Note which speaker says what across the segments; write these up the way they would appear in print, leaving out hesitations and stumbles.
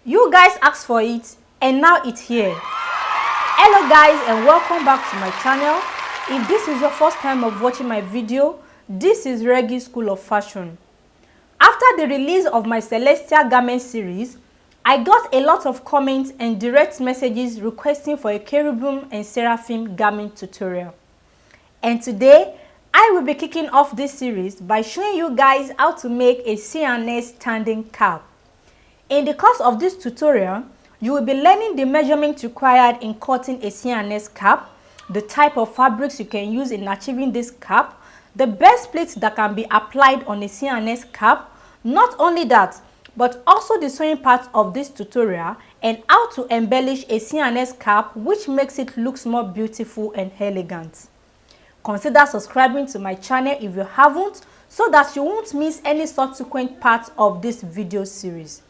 Speaker 1: You guys asked for it and now it's here. Hello guys and welcome back to my channel. If this is your first time of watching my video, this is Reggie School of Fashion. After the release of my Celestial Garment series, I got a lot of comments and direct messages requesting for a Cherubim and Seraphim garment tutorial. And today, I will be kicking off this series by showing you guys how to make a C&S standing cap. In the course of this tutorial, you will be learning the measurements required in cutting a C&S cap, the type of fabrics you can use in achieving this cap, the best pleats that can be applied on a C&S cap. Not only that, but also the sewing part of this tutorial and how to embellish a C&S cap, which makes it look more beautiful and elegant. Consider subscribing to my channel if you haven't, so that you won't miss any subsequent parts of this video series.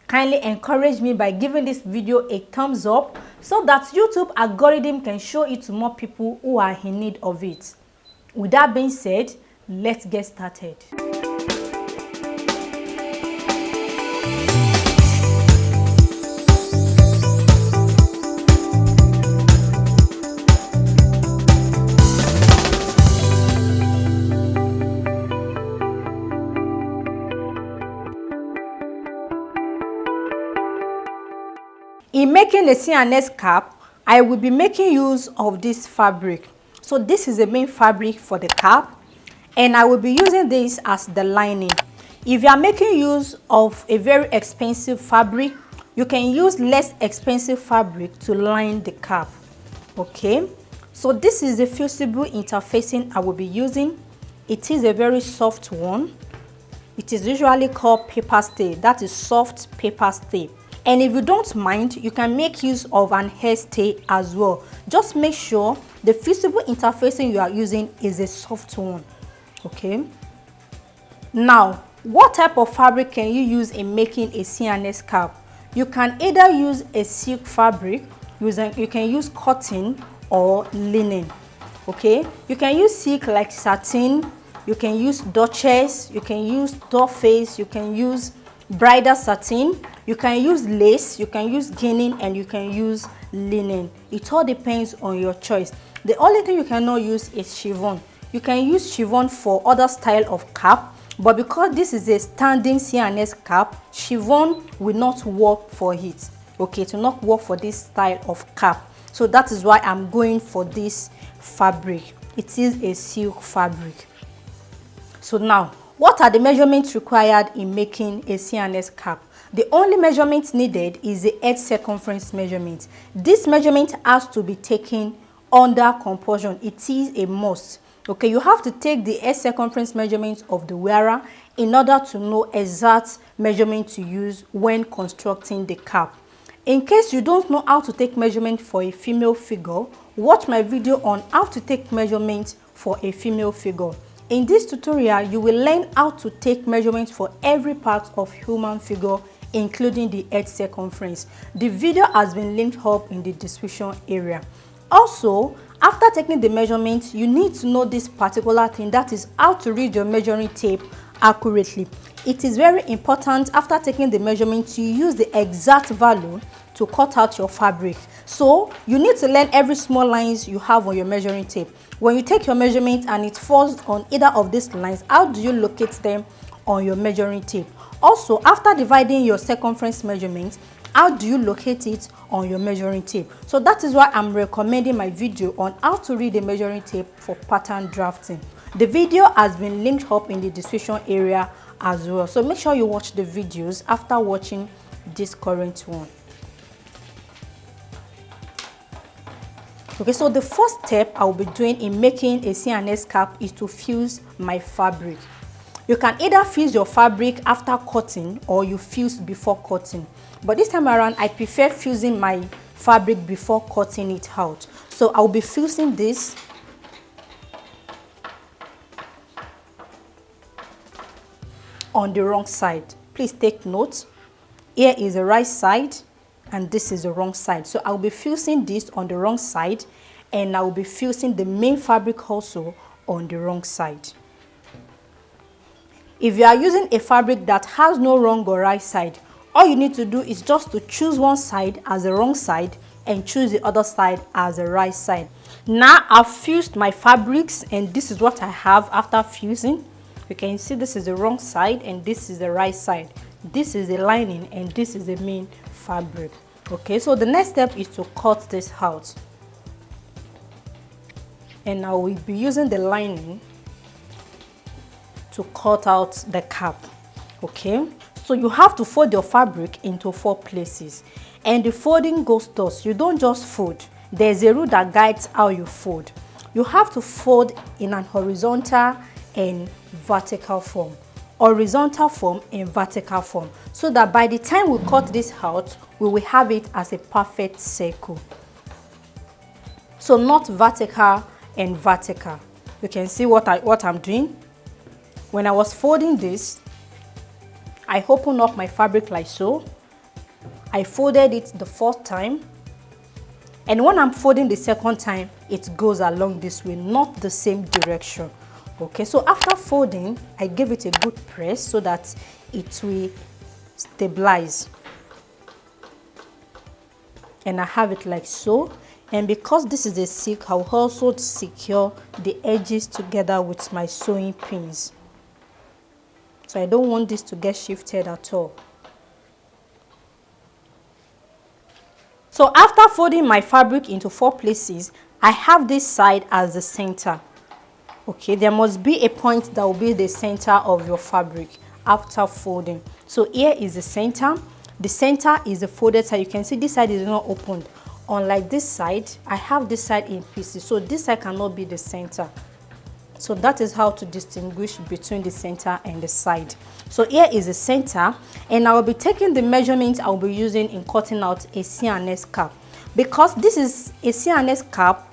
Speaker 1: Kindly encourage me by giving this video a thumbs up so that YouTube algorithm can show it to more people who are in need of it. With that being said, let's get started. In making a C&S cap, I will be making use of this fabric. So this is the main fabric for the cap, and I will be using this as the lining. If you are making use of a very expensive fabric, you can use less expensive fabric to line the cap. Okay, so this is the fusible interfacing I will be using. It is a very soft one. It is usually called paper stay. That is soft paper stay. And if you don't mind, you can make use of an hair stay as well. Just make sure the fusible interfacing you are using is a soft one. Okay. Now, what type of fabric can you use in making a C&S cap? You can either use a silk fabric, you can use cotton or linen. Okay. You can use silk like satin, you can use duchess, you can use dollface, you can use bridal satin, you can use lace, you can use ginning, and you can use linen. It all depends on your choice. The only thing you cannot use is chiffon. You can use chiffon for other style of cap, but because this is a standing C&S cap, chiffon will not work for it. Okay, to not work for this style of cap. So that is why I'm going for this fabric. It is a silk fabric. So now, what are the measurements required in making a C&S cap? The only measurement needed is the edge circumference measurement. This measurement has to be taken under compulsion. It is a must. Okay, you have to take the edge circumference measurement of the wearer in order to know exact measurement to use when constructing the cap. In case you don't know how to take measurement for a female figure, watch my video on how to take measurement for a female figure. In this tutorial, you will learn how to take measurements for every part of human figure, including the edge circumference. The video has been linked up in the description area. Also, after taking the measurements, you need to know this particular thing, that is how to read your measuring tape accurately. It is very important after taking the measurement to use the exact value to cut out your fabric. So you need to learn every small lines you have on your measuring tape. When you take your measurement and it falls on either of these lines, how do you locate them on your measuring tape? Also, after dividing your circumference measurement, how do you locate it on your measuring tape? So that is why I'm recommending my video on how to read the measuring tape for pattern drafting. The video has been linked up in the description area as well. So make sure you watch the videos after watching this current one. Okay, so the first step I will be doing in making a C&S cap is to fuse my fabric. You can either fuse your fabric after cutting or you fuse before cutting. But this time around, I prefer fusing my fabric before cutting it out. So I will be fusing this on the wrong side. Please take note. Here is the right side and this is the wrong side. So I will be fusing this on the wrong side, and I will be fusing the main fabric also on the wrong side. If you are using a fabric that has no wrong or right side, All you need to do is just to choose one side as the wrong side and choose the other side as the right side. Now I've fused my fabrics, and this is what I have after fusing. You can see this is the wrong side and this is the right side. This is the lining and this is the main fabric. Okay, so the next step is to cut this out. And I will be using the lining to cut out the cap. Okay, so you have to fold your fabric into 4 places, and the folding goes thus. You don't just fold. There's a rule that guides how you fold. You have to fold in an horizontal and vertical form, horizontal form and vertical form, so that by the time we cut this out, we will have it as a perfect circle. So not vertical and vertical. You can see what I'm doing. When I was folding this, I opened up my fabric like so. I folded it the first time, and when I'm folding the second time, it goes along this way, not the same direction. Okay, so after folding, I give it a good press so that it will stabilize. And I have it like so. And because this is a silk, I'll also secure the edges together with my sewing pins. So I don't want this to get shifted at all. So after folding my fabric into 4 places, I have this side as the center. Okay, there must be a point that will be the center of your fabric after folding. So here is the center. The center is the folded side. You can see this side is not opened. Unlike this side, I have this side in pieces. So this side cannot be the center. So that is how to distinguish between the center and the side. So here is the center, and I will be taking the measurements I will be using in cutting out a C&S cap. Because this is a C&S cap,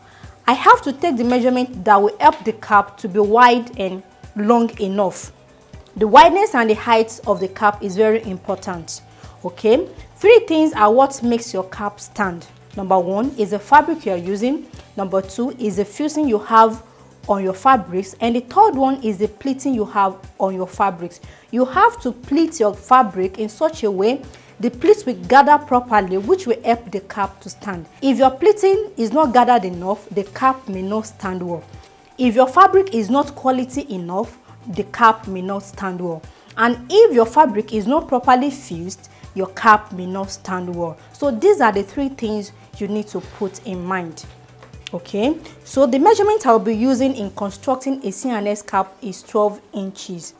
Speaker 1: I have to take the measurement that will help the cap to be wide and long enough. The wideness and the height of the cap is very important. Okay, 3 things are what makes your cap stand. Number 1 is the fabric you are using. Number 2 is the fusing you have on your fabrics, and the third one is the pleating you have on your fabrics. You have to pleat your fabric in such a way the pleats will gather properly, which will help the cap to stand. If your pleating is not gathered enough, the cap may not stand well. If your fabric is not quality enough, the cap may not stand well. And if your fabric is not properly fused, your cap may not stand well. So these are the 3 things you need to put in mind. Okay, so the measurement I'll be using in constructing a C&S cap is 12 inches.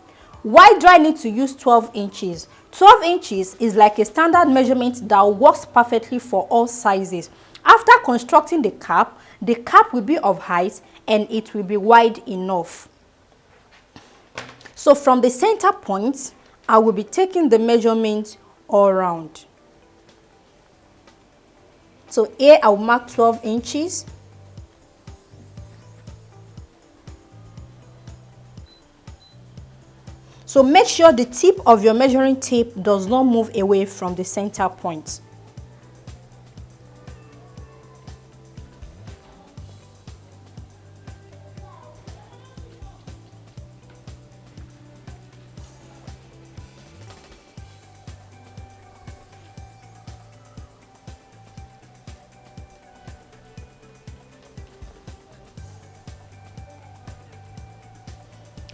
Speaker 1: Why do I need to use 12 inches? 12 inches is like a standard measurement that works perfectly for all sizes. After constructing the cap will be of height and it will be wide enough. So from the center point, I will be taking the measurement all around. So here I will mark 12 inches. So make sure the tip of your measuring tape does not move away from the center point.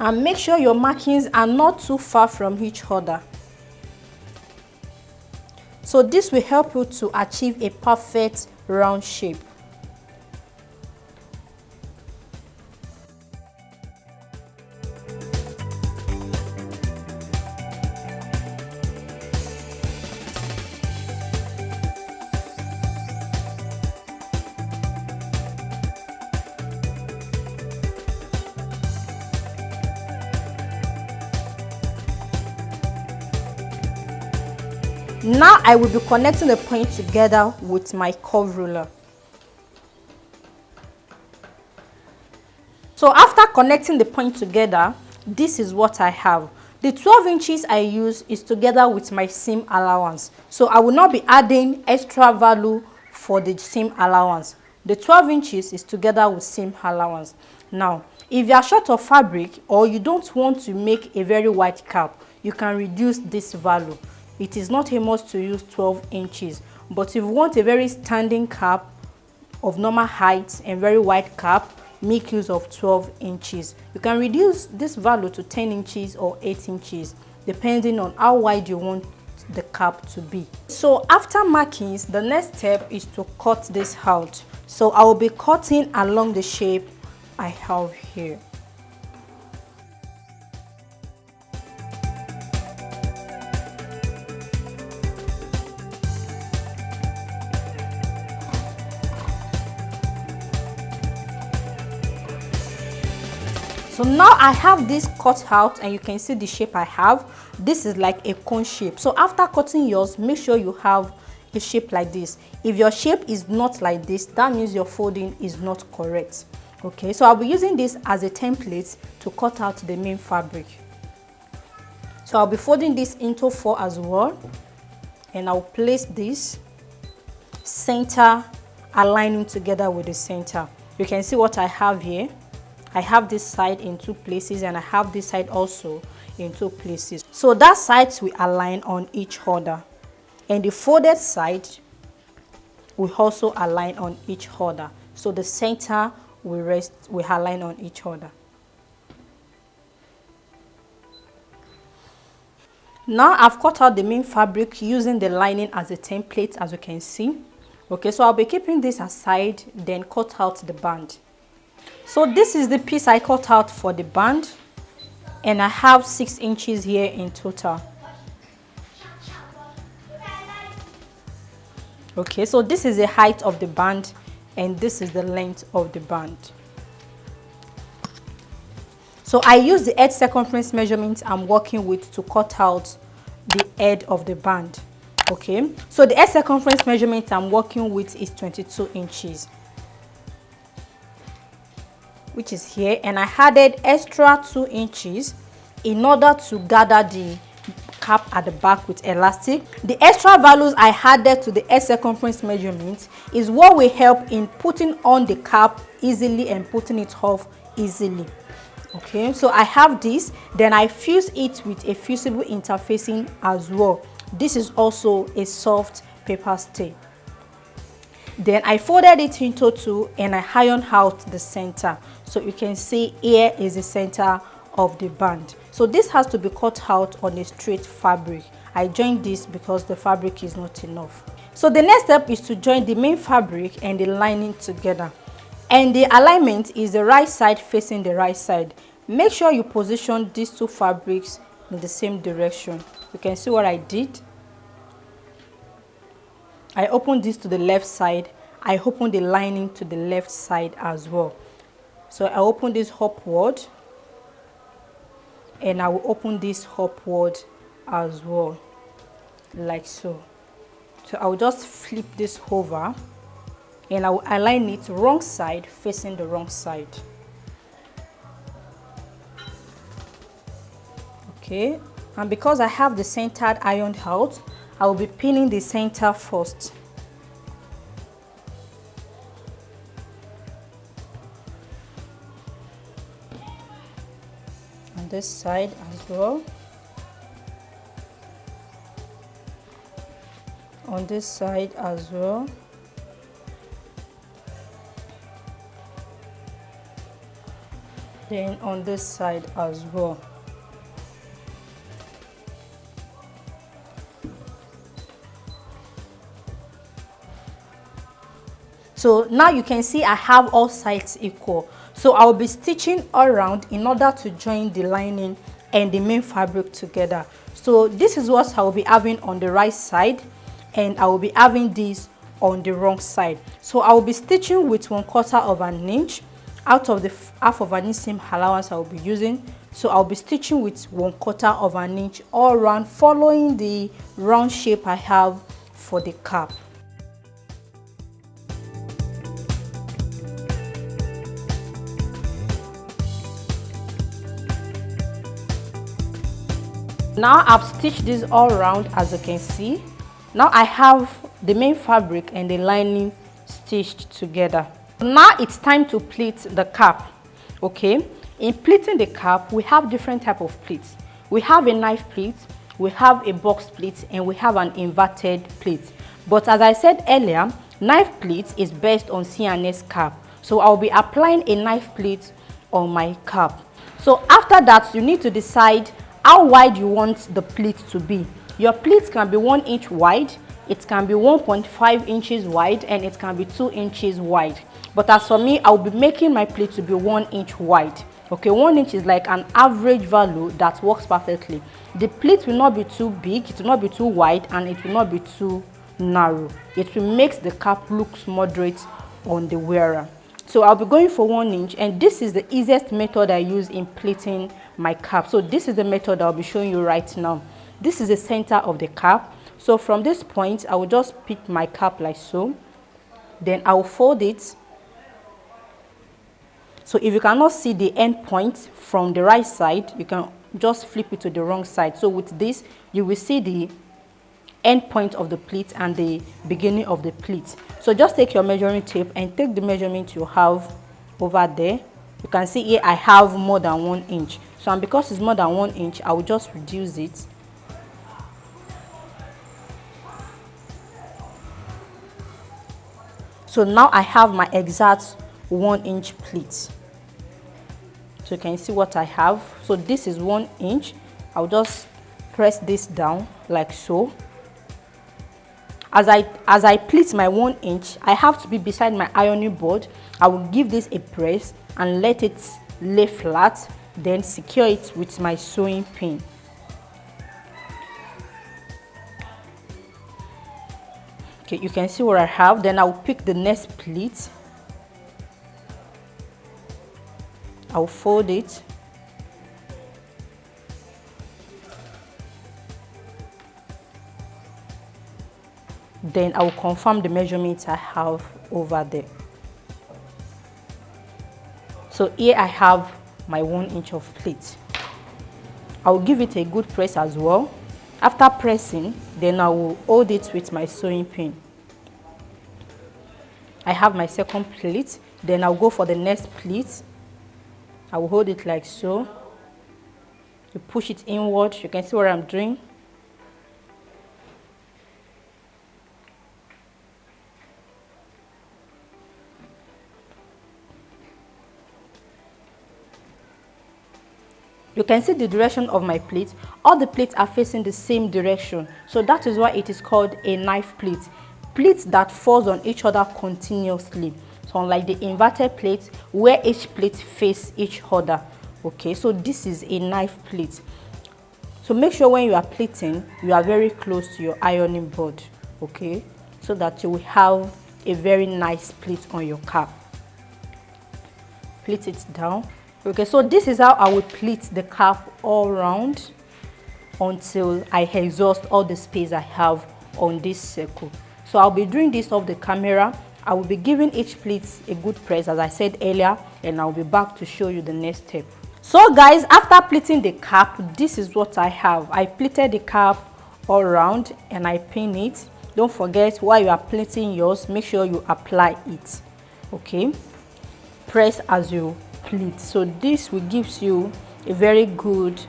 Speaker 1: And make sure your markings are not too far from each other. So this will help you to achieve a perfect round shape. Now I will be connecting the point together with my curve ruler. So after connecting the point together, this is what I have. The 12 inches I use is together with my seam allowance. So I will not be adding extra value for the seam allowance. The 12 inches is together with seam allowance. Now, if you are short of fabric or you don't want to make a very wide cap, you can reduce this value. It is not a must to use 12 inches, but if you want a very standing cap of normal height and very wide cap, make use of 12 inches. You can reduce this value to 10 inches or 8 inches depending on how wide you want the cap to be. So after markings, the next step is to cut this out. So I will be cutting along the shape I have here. So now I have this cut out and you can see the shape I have. This is like a cone shape. So after cutting yours, make sure you have a shape like this. If your shape is not like this, that means your folding is not correct. Okay, so I'll be using this as a template to cut out the main fabric. So I'll be folding this into 4 as well, and I'll place this center aligning together with the center. You can see what I have here. I have this side in 2 places and I have this side also in 2 places. So that sides will align on each other, and the folded side will also align on each other. So the center will align on each other. Now I've cut out the main fabric using the lining as a template, as you can see. Okay, so I'll be keeping this aside, then cut out the band. So this is the piece I cut out for the band, and I have 6 inches here in total. Okay, so this is the height of the band and this is the length of the band. So I use the edge circumference measurement I'm working with to cut out the edge of the band. Okay, so the edge circumference measurement I'm working with is 22 inches. Which is here, and I added extra 2 inches in order to gather the cap at the back with elastic. The extra values I added to the edge circumference measurement is what will help in putting on the cap easily and putting it off easily. Okay, so I have this, then I fuse it with a fusible interfacing as well. This is also a soft paper stay. Then I folded it into 2 and I ironed out the center. So you can see here is the center of the band. So this has to be cut out on a straight fabric. I joined this because the fabric is not enough. So the next step is to join the main fabric and the lining together. And the alignment is the right side facing the right side. Make sure you position these 2 fabrics in the same direction. You can see what I did. I opened this to the left side. I opened the lining to the left side as well. So I open this upward and I will open this upward as well, like so. So I will just flip this over and I will align it wrong side facing the wrong side. Okay, and because I have the centered ironed out, I will be pinning the center first. On this side as well. On this side as well. Then on this side as well. So now you can see I have all sides equal. So I will be stitching all around in order to join the lining and the main fabric together. So this is what I will be having on the right side, and I will be having this on the wrong side. So I will be stitching with 1/4 of an inch out of the 1/2 of an inch seam allowance I will be using. So I'll be stitching with 1/4 of an inch all around, following the round shape I have for the cap. Now I've stitched this all around, as you can see. Now I have the main fabric and the lining stitched together. Now it's time to pleat the cap. Okay, in pleating the cap we have different type of pleats. We have a knife pleat, we have a box pleat, and we have an inverted pleat. But as I said earlier, knife pleat is based on C&S cap. So I'll be applying a knife pleat on my cap. So after that, you need to decide how wide you want the pleat to be. Your pleat can be 1 inch wide, it can be 1.5 inches wide, and it can be 2 inches wide. But as for me, I'll be making my pleat to be 1 inch wide. Okay, 1 inch is like an average value that works perfectly. The pleat will not be too big, it will not be too wide, and it will not be too narrow. It will make the cap look moderate on the wearer. So I'll be going for 1 inch, and this is the easiest method I use in pleating my cap. So this is the method I'll be showing you right now. This is the center of the cap. So from this point, I will just pick my cap like so. Then I will fold it. So if you cannot see the end point from the right side, you can just flip it to the wrong side. So with this, you will see the end point of the pleat and the beginning of the pleat. So just take your measuring tape and take the measurement you have over there. You can see here I have more than 1 inch. So and because it's more than 1 inch, I will just reduce it. So now I have my exact 1 inch pleat. So you can see what I have. So this is 1 inch. I'll just press this down like so. As I pleat my 1 inch, I have to be beside my ironing board. I will give this a press and let it lay flat, then secure it with my sewing pin. Okay, you can see what I have. Then I will pick the next pleat. I will fold it. Then I will confirm the measurements I have over there. So here I have my 1 inch of pleat. I will give it a good press as well. After pressing, then I will hold it with my sewing pin. I have my second pleat. Then I'll go for the next pleat. I will hold it like so. You push it inward. You can see what I'm doing. You can see the direction of my pleat. All the pleats are facing the same direction. So that is why it is called a knife pleat. Pleats that falls on each other continuously. So unlike the inverted pleats where each pleat face each other. Okay, so this is a knife pleat. So make sure when you are pleating, you are very close to your ironing board. Okay, so that you will have a very nice pleat on your cap. Pleat it down. Okay, so this is how I will pleat the cap all around until I exhaust all the space I have on this circle. So I'll be doing this off the camera. I will be giving each pleat a good press as I said earlier, and I'll be back to show you the next step. So guys, after pleating the cap, this is what I have. I pleated the cap all around and I pin it. Don't forget, while you are pleating yours, make sure you apply it. Okay, press as you pleat. So this will give you a very good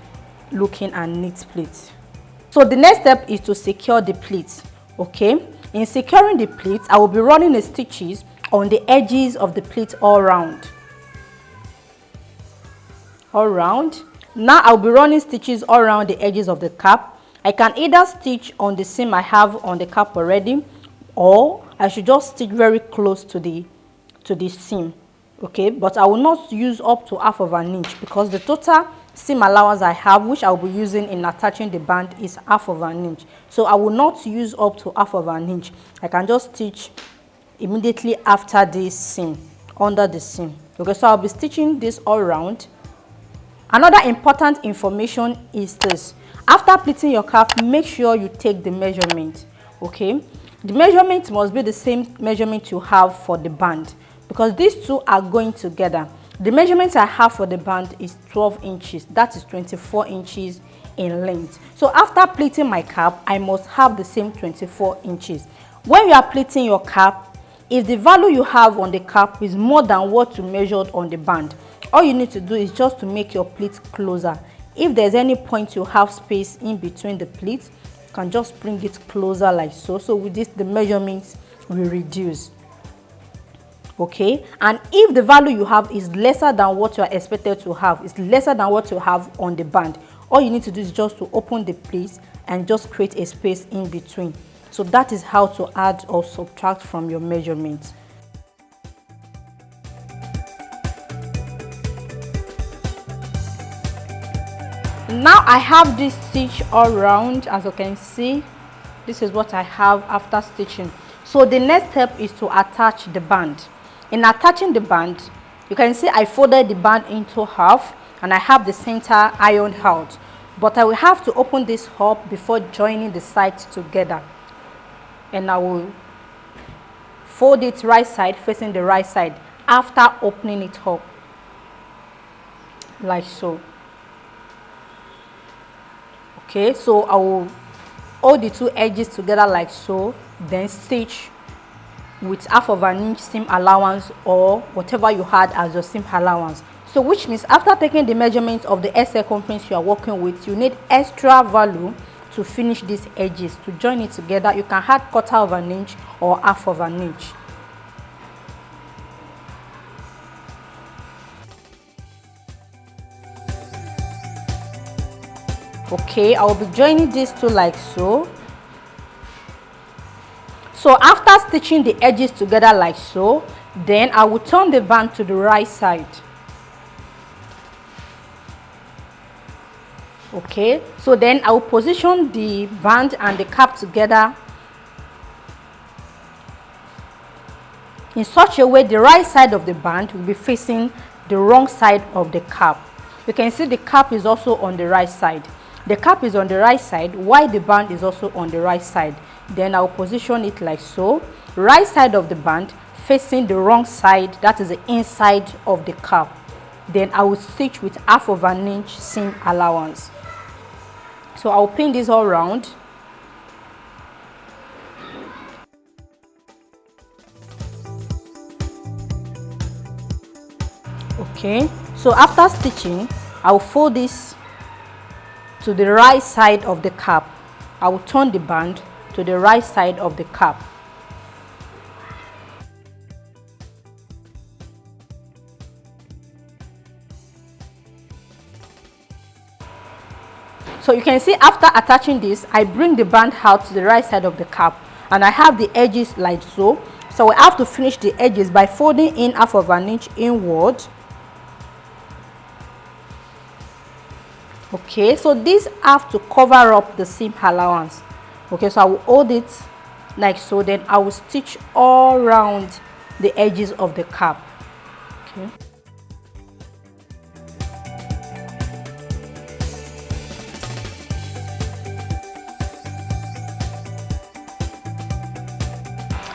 Speaker 1: looking and neat pleat. So the next step is to secure the pleat. Okay, in securing the pleat, I will be running the stitches on the edges of the pleat all around. Now I'll be running stitches all around the edges of the cap. I can either stitch on the seam I have on the cap already, or I should just stitch very close to the seam. Okay, but I will not use up to half of an inch because the total seam allowance I have, which I will be using in attaching the band, is half of an inch. So I will not use up to half of an inch. I can just stitch immediately after this seam, under the seam. Okay, so I'll be stitching this all around. Another important information is this: after pleating your cap, make sure you take the measurement. Okay, the measurement must be the same measurement you have for the band, because these two are going together. The measurement I have for the band is 12 inches. That is 24 inches in length. So after pleating my cap, I must have the same 24 inches. When you are pleating your cap, if the value you have on the cap is more than what you measured on the band, all you need to do is just to make your pleat closer If there's any point you have space in between the pleats, you can just bring it closer like so. So with this, the measurements will reduce. Okay, and if the value you have is lesser than what you are expected to have, it's lesser than what you have on the band, all you need to do is just to open the pleats and just create a space in between. So that is how to add or subtract from your measurements. Now I have this stitch all around. As you can see, this is what I have after stitching. So the next step is to attach the band. In attaching the band, you can see I folded the band into half and I have the center ironed out. But I will have to open this up before joining the sides together. And I will fold it right side facing the right side after opening it up. Like so. Okay, so I will hold the two edges together like so, then stitch with half of an inch seam allowance or whatever you had as your seam allowance. So which means after taking the measurements of the edge circumference you are working with, you need extra value to finish these edges. To join it together, you can add 1/4 of an inch or half of an inch. Okay, I will be joining these two like so. So after stitching the edges together like so, then I will turn the band to the right side. Okay, so then I will position the band and the cap together in such a way the right side of the band will be facing the wrong side of the cap. You can see the cap is also on the right side. The cap is on the right side while the band is also on the right side. Then I'll position it like so. Right side of the band facing the wrong side, that is the inside of the cap. Then I will stitch with half of an inch seam allowance. So I'll pin this all around. Okay, so after stitching, I'll fold this to the right side of the cap. I will turn the band to the right side of the cap. So you can see after attaching this, I bring the band out to the right side of the cap and I have the edges like so. So we have to finish the edges by folding in half of an inch inward. Okay, so these have to cover up the seam allowance. Okay, so I will hold it like so, then I will stitch all around the edges of the cap. Okay.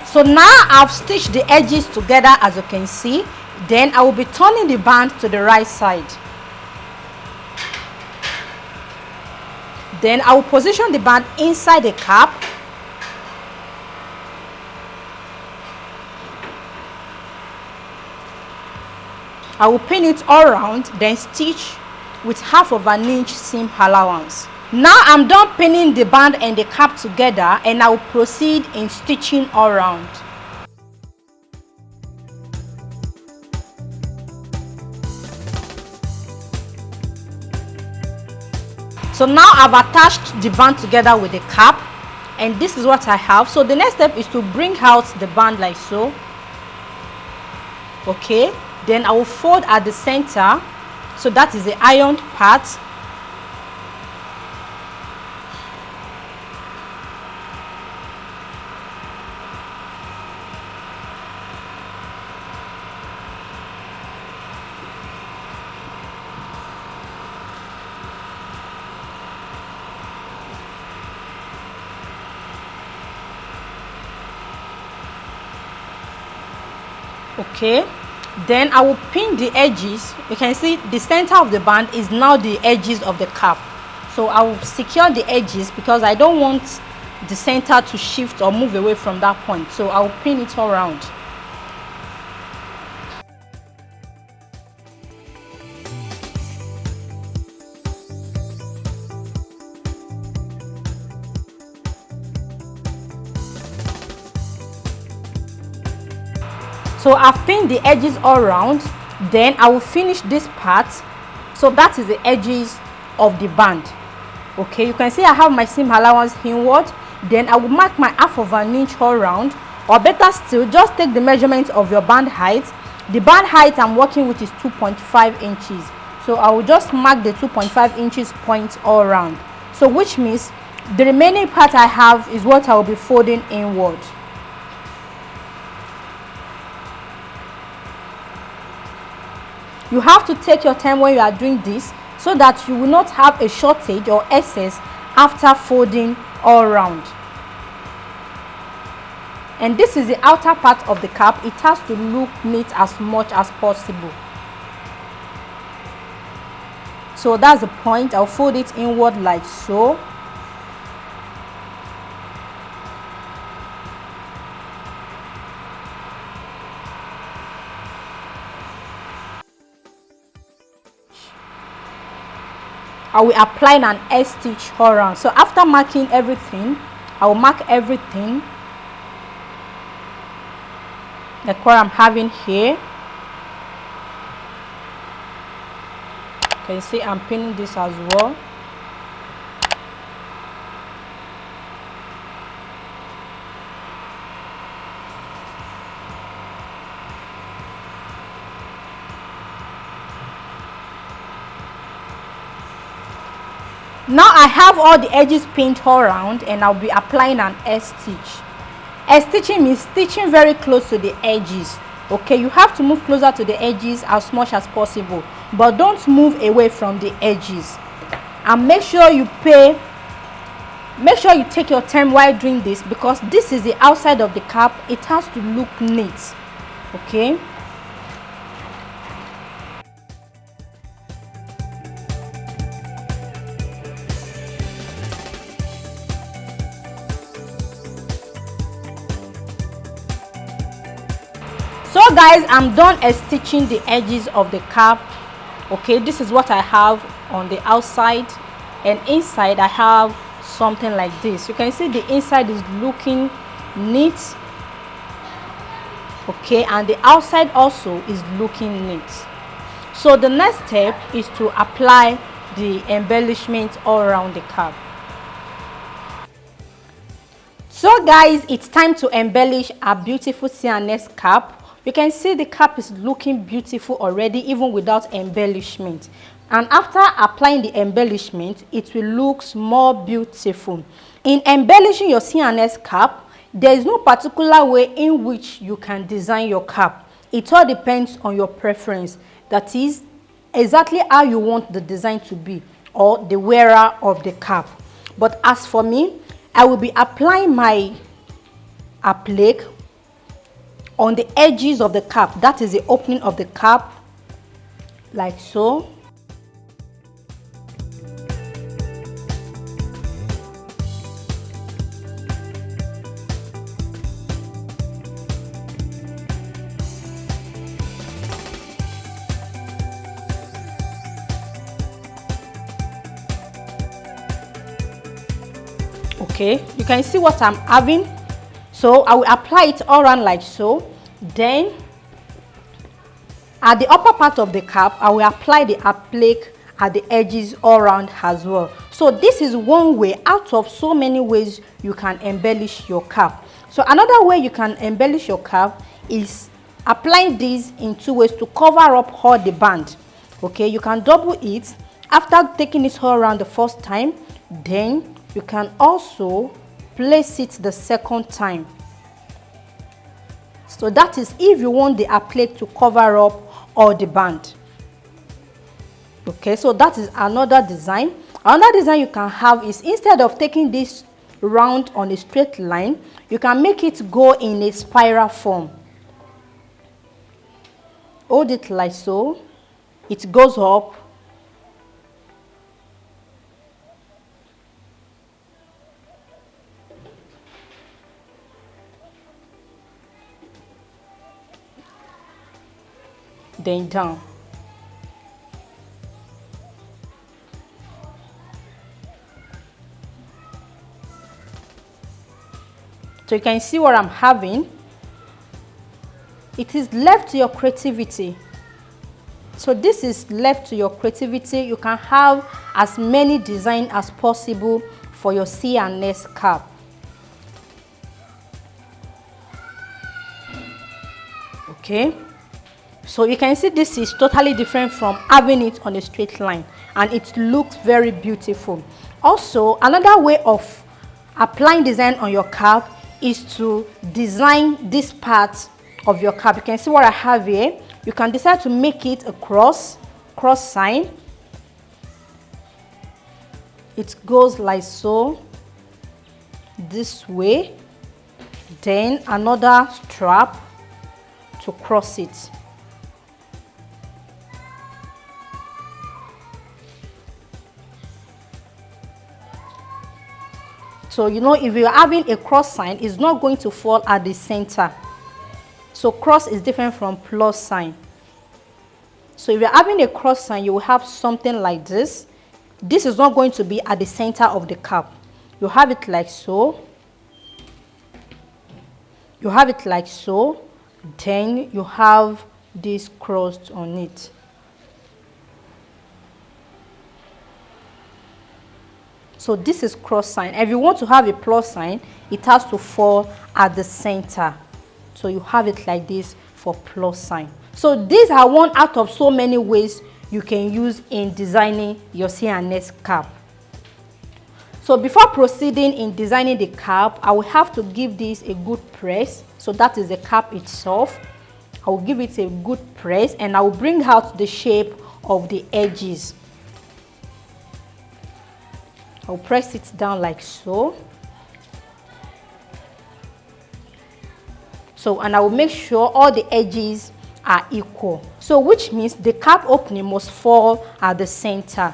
Speaker 1: So now I've stitched the edges together as you can see. Then I will be turning the band to the right side. Then I will position the band inside the cap. I will pin it all around, then stitch with half of an inch seam allowance. Now I'm done pinning the band and the cap together, and I will proceed in stitching all around. So now I've attached the band together with the cap, and this is what I have. So the next step is to bring out the band like so. Okay, then I will fold at the center, so that is the ironed part. Okay, then I will pin the edges. You can see the center of the band is now the edges of the cap. So I will secure the edges because I don't want the center to shift or move away from that point. So I will pin it all around. So I've pinned the edges all around. Then I will finish this part. So that is the edges of the band. Okay, you can see I have my seam allowance inward. Then I will mark my half of an inch all around, or better still, just take the measurement of your band height. The band height I'm working with is 2.5 inches. So I will just mark the 2.5 inches point all around. So which means the remaining part I have is what I will be folding inward. You have to take your time when you are doing this so that you will not have a shortage or excess after folding all around. And this is the outer part of the cap. It has to look neat as much as possible. So that's the point. I'll fold it inward like so. I will apply an edge stitch all around. So after marking everything, I will mark everything like what I'm having here. You can see I'm pinning this as well. Now I have all the edges pinned all around, and I'll be applying an edge stitch. Edge stitching means stitching very close to the edges. Okay, you have to move closer to the edges as much as possible, but don't move away from the edges. And make sure you take your time while doing this, because this is the outside of the cap. It has to look neat. Okay. So guys, I'm done stitching the edges of the cap. Okay, this is what I have on the outside, and inside I have something like this. You can see the inside is looking neat. Okay, and the outside also is looking neat. So the next step is to apply the embellishment all around the cap. So guys, it's time to embellish our beautiful C&S cap. You can see the cap is looking beautiful already, even without embellishment. And after applying the embellishment, it will look more beautiful. In embellishing your C&S cap, there is no particular way in which you can design your cap. It all depends on your preference. That is exactly how you want the design to be, or the wearer of the cap. But as for me, I will be applying my applique on the edges of the cap. That is the opening of the cap, like so. Okay, you can see what I'm having. So I will apply it all around like so. Then at the upper part of the cap, I will apply the applique at the edges all around as well. So this is one way out of so many ways you can embellish your cap. So another way you can embellish your cap is applying these in two ways to cover up all the band. Okay, you can double it after taking it all around the first time. Then you can also place it the second time. So that is if you want the applique to cover up all the band. Okay, so that is another design. Another design you can have is, instead of taking this round on a straight line, you can make it go in a spiral form. Hold it like so. It goes up. Then down. So you can see what I'm having. it is left to your creativity. So this is left to your creativity. You can have as many designs as possible for your C&S cap. Okay, so you can see this is totally different from having it on a straight line, and it looks very beautiful. Also, another way of applying design on your cap is to design this part of your cap. You can see what I have here. You can decide to make it a cross sign. It goes like so, this way, then another strap to cross it. So you know, if you're having a cross sign, it's not going to fall at the center. So cross is different from plus sign. So if you're having a cross sign, you will have something like this. This is not going to be at the center of the cap. You have it like so. You have it like so. Then you have this crossed on it. So this is cross sign. If you want to have a plus sign, it has to fall at the center. So you have it like this for plus sign. So these are one out of so many ways you can use in designing your C&S cap. So before proceeding in designing the cap, I will have to give this a good press. So that is the cap itself. I will give it a good press, and I will bring out the shape of the edges. I'll press it down like so. And I will make sure all the edges are equal. So which means the cap opening must fall at the center.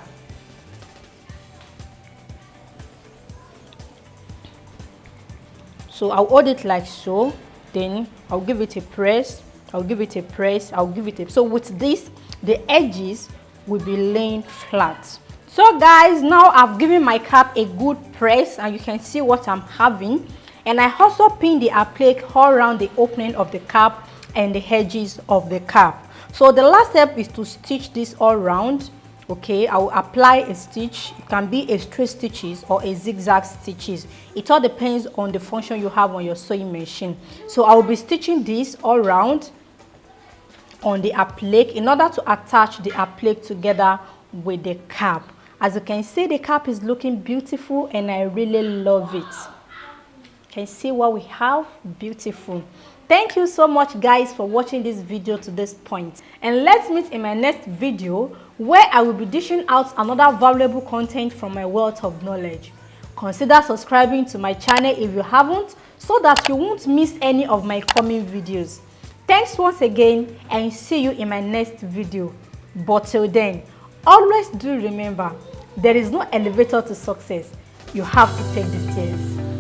Speaker 1: So I'll hold it like so. Then I'll give it a press. I'll give it a press. I'll give it a... So with this, the edges will be laying flat. So guys, now I've given my cap a good press, and you can see what I'm having. And I also pinned the applique all around the opening of the cap and the edges of the cap. So the last step is to stitch this all around. Okay, I will apply a stitch. It can be a straight stitches or a zigzag stitches. It all depends on the function you have on your sewing machine. So I will be stitching this all around on the applique in order to attach the applique together with the cap. As you can see, the cap is looking beautiful, and I really love it. Can see what we have? Beautiful. Thank you so much guys for watching this video to this point, and let's meet in my next video where I will be dishing out another valuable content from my wealth of knowledge. Consider subscribing to my channel if you haven't, so that you won't miss any of my coming videos. Thanks once again, and see you in my next video. But till then, always do remember, there is no elevator to success. You have to take the stairs.